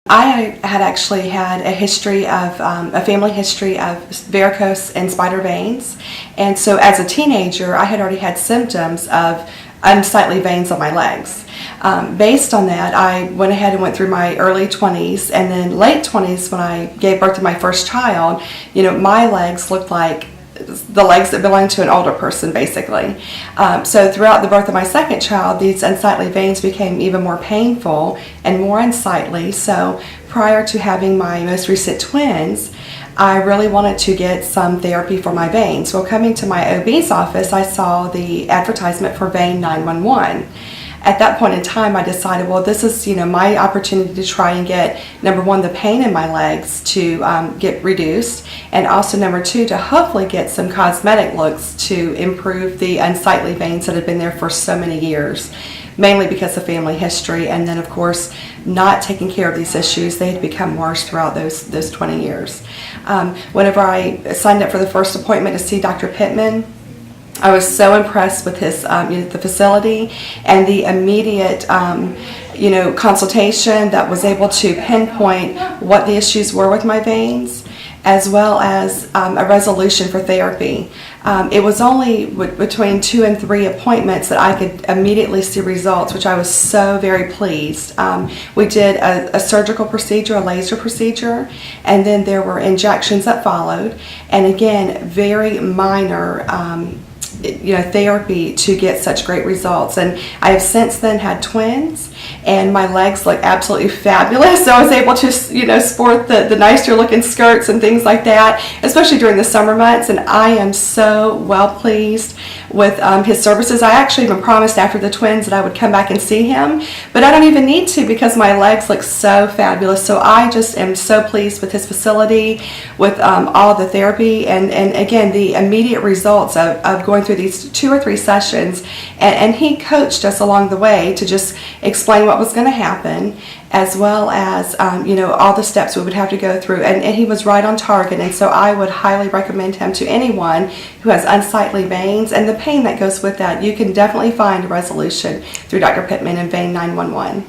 I had actually had a family history of varicose and spider veins, and so as a teenager I had already had symptoms of unsightly veins on my legs. Based on that, I went ahead and went through my early 20s and then late 20s when I gave birth to my first child. My legs looked like the legs that belong to an older person, basically. So throughout the birth of my second child, these unsightly veins became even more painful and more unsightly. So prior to having my most recent twins, I really wanted to get some therapy for my veins. Well, coming to my OB's office, I saw the advertisement for Vein911. At that point in time, I decided, well, this is my opportunity to try and get, number one, the pain in my legs to get reduced, and also number two, to hopefully get some cosmetic looks to improve the unsightly veins that have been there for so many years, mainly because of family history, and then of course not taking care of these issues. They had become worse throughout those 20 years. Whenever I signed up for the first appointment to see Dr. Pittman, I was so impressed with his, the facility and the immediate, consultation that was able to pinpoint what the issues were with my veins, as well as a resolution for therapy. It was only between 2 and 3 appointments that I could immediately see results, which I was so very pleased. We did a surgical procedure, a laser procedure, and then there were injections that followed, and again, very minor therapy to get such great results. And I have since then had twins, and my legs look absolutely fabulous. So I was able to sport the nicer looking skirts and things like that, especially during the summer months, and I am so well pleased with his services. I actually even promised after the twins that I would come back and see him, but I don't even need to because my legs look so fabulous. So I just am so pleased with his facility, with all the therapy, and again, the immediate results of going through these 2 or 3 sessions, and he coached us along the way to just explain what was going to happen, as well as all the steps we would have to go through, and he was right on target. And so I would highly recommend him to anyone who has unsightly veins and the pain that goes with that. You can definitely find a resolution through Dr. Pittman and Vein911.